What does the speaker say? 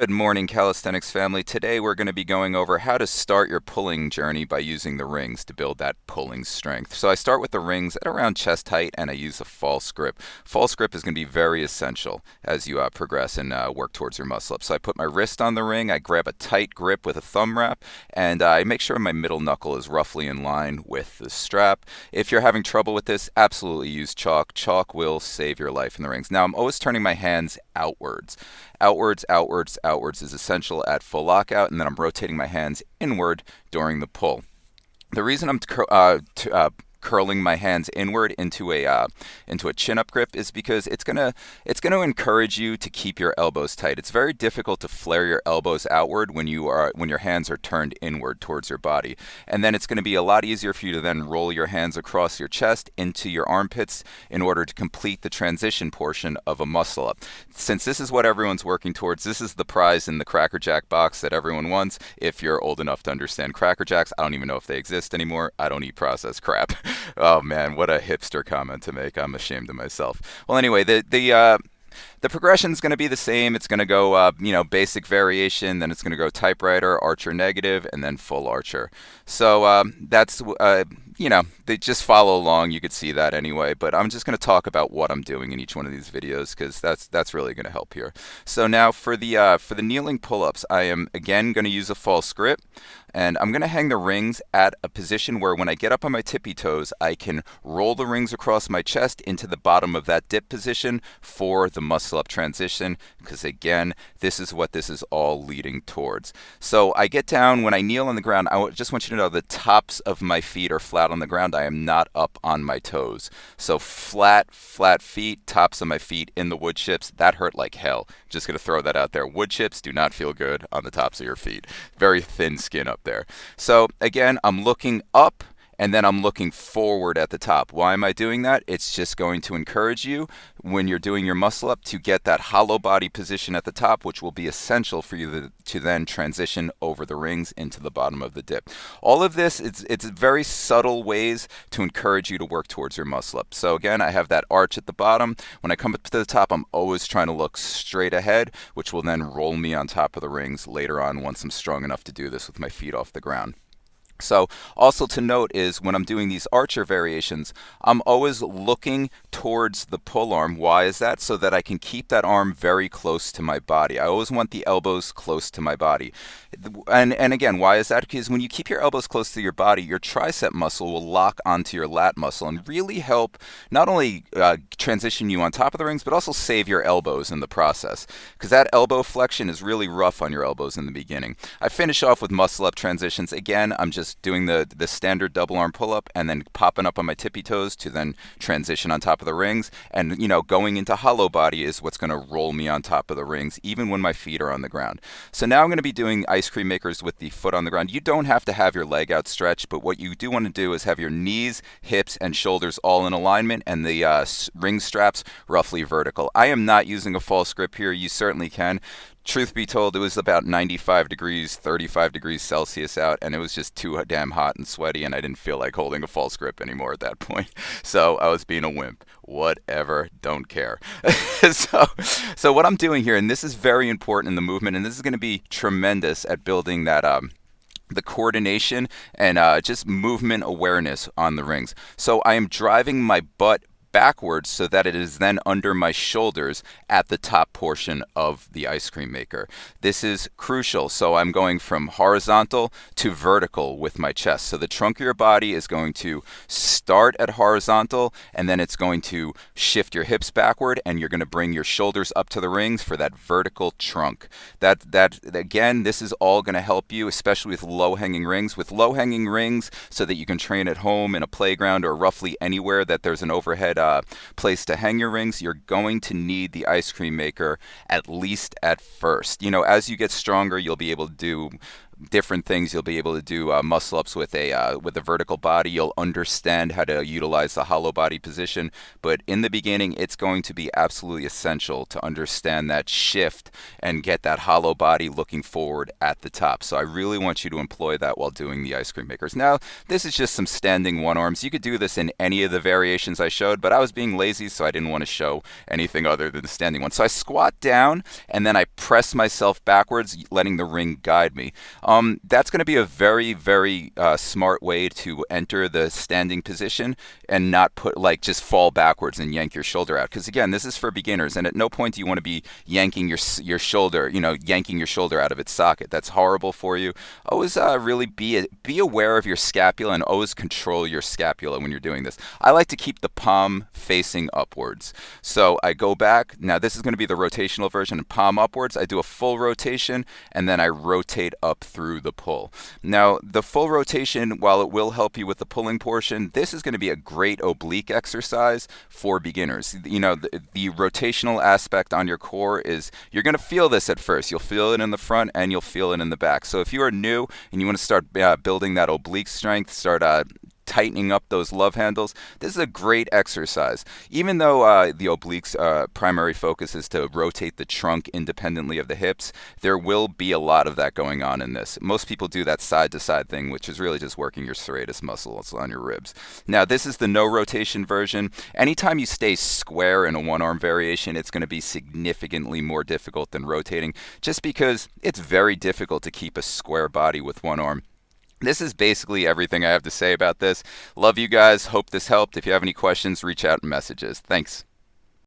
Good morning, calisthenics family. Today we're going to be going over how to start your pulling journey by using the rings to build that pulling strength. So I start with the rings at around chest height and I use a false grip. False grip is going to be very essential as you progress and work towards your muscle up. So I put my wrist on the ring, I grab a tight grip with a thumb wrap, and I make sure my middle knuckle is roughly in line with the strap. If you're having trouble with this, absolutely use chalk. Chalk will save your life in the rings. Now I'm always turning my hands outwards. Outwards, outwards, outwards is essential at full lockout, and then I'm rotating my hands inward during the pull. The reason I'm curling my hands inward into a chin up grip is because it's gonna encourage you to keep your elbows tight. It's very difficult to flare your elbows outward when your hands are turned inward towards your body, and then it's going to be a lot easier for you to then roll your hands across your chest into your armpits in order to complete the transition portion of a muscle up. Since this is what everyone's working towards, this is the prize in the Cracker Jack box that everyone wants. If you're old enough to understand Cracker Jacks, I don't even know if they exist anymore. I don't eat processed crap. Oh man, what a hipster comment to make. I'm ashamed of myself. Well, anyway, the progression is going to be the same. It's going to go, basic variation, then it's going to go typewriter, archer negative, and then full archer. So they just follow along. You could see that anyway. But I'm just going to talk about what I'm doing in each one of these videos because that's really going to help here. So now for the kneeling pull-ups, I am again going to use a false grip. And I'm going to hang the rings at a position where when I get up on my tippy toes, I can roll the rings across my chest into the bottom of that dip position for the muscle up transition, because again, this is what this is all leading towards. So I get down, when I kneel on the ground, just want you to know the tops of my feet are flat on the ground. I am not up on my toes. So flat feet, tops of my feet in the wood chips. That hurt like hell. Just going to throw that out there. Wood chips do not feel good on the tops of your feet. Very thin skin up there. So again, I'm looking up and then I'm looking forward at the top. Why am I doing that? It's just going to encourage you when you're doing your muscle up to get that hollow body position at the top, which will be essential for you to then transition over the rings into the bottom of the dip. All of this, it's very subtle ways to encourage you to work towards your muscle up. So again, I have that arch at the bottom. When I come up to the top, I'm always trying to look straight ahead, which will then roll me on top of the rings later on once I'm strong enough to do this with my feet off the ground. So also to note is when I'm doing these archer variations, I'm always looking towards the pull arm. Why is that? So that I can keep that arm very close to my body. I always want the elbows close to my body. And again, why is that? Because when you keep your elbows close to your body, your tricep muscle will lock onto your lat muscle and really help not only transition you on top of the rings, but also save your elbows in the process. Because that elbow flexion is really rough on your elbows in the beginning. I finish off with muscle up transitions. Again, I'm just doing the standard double arm pull up and then popping up on my tippy toes to then transition on top of the rings. And going into hollow body is what's going to roll me on top of the rings even when my feet are on the ground. So now I'm going to be doing ice cream makers with the foot on the ground. You don't have to have your leg outstretched, but what you do want to do is have your knees, hips, and shoulders all in alignment and the ring straps roughly vertical. I am not using a false grip here. You certainly can. Truth be told, it was about 95 degrees, 35 degrees Celsius out, and it was just too damn hot and sweaty, and I didn't feel like holding a false grip anymore at that point. So I was being a wimp. Whatever, don't care. So what I'm doing here, and this is very important in the movement, and this is going to be tremendous at building that the coordination and just movement awareness on the rings. So I am driving my butt backwards so that it is then under my shoulders at the top portion of the ice cream maker. This is crucial. So I'm going from horizontal to vertical with my chest. So the trunk of your body is going to start at horizontal and then it's going to shift your hips backward and you're going to bring your shoulders up to the rings for that vertical trunk. That again, this is all going to help you, especially with low-hanging rings. With low-hanging rings so that you can train at home, in a playground, or roughly anywhere that there's an overhead place to hang your rings, you're going to need the ice cream maker at least at first. As you get stronger, you'll be able to do different things. You'll be able to do muscle ups with a vertical body. You'll understand how to utilize the hollow body position. But in the beginning, it's going to be absolutely essential to understand that shift and get that hollow body looking forward at the top. So I really want you to employ that while doing the ice cream makers. Now, this is just some standing one arms. You could do this in any of the variations I showed, but I was being lazy, so I didn't want to show anything other than the standing one. So I squat down and then I press myself backwards, letting the ring guide me. That's going to be a very, very smart way to enter the standing position and not put just fall backwards and yank your shoulder out. Because again, this is for beginners, and at no point do you want to be yanking your shoulder, yanking your shoulder out of its socket. That's horrible for you. Always really be aware of your scapula and always control your scapula when you're doing this. I like to keep the palm facing upwards. So I go back. Now this is going to be the rotational version, palm upwards. I do a full rotation and then I rotate up through the pull. Now the full rotation, while it will help you with the pulling portion, this is going to be a great oblique exercise for beginners. The rotational aspect on your core is, you're going to feel this at first. You'll feel it in the front and you'll feel it in the back. So if you are new and you want to start building that oblique strength, start tightening up those love handles, this is a great exercise. Even though the obliques primary focus is to rotate the trunk independently of the hips, there will be a lot of that going on in this. Most people do that side to side thing, which is really just working your serratus muscles on your ribs. Now this is the no rotation version. Anytime you stay square in a one arm variation, it's going to be significantly more difficult than rotating, just because it's very difficult to keep a square body with one arm. This is basically everything I have to say about this. Love you guys. Hope this helped. If you have any questions, reach out in messages. Thanks.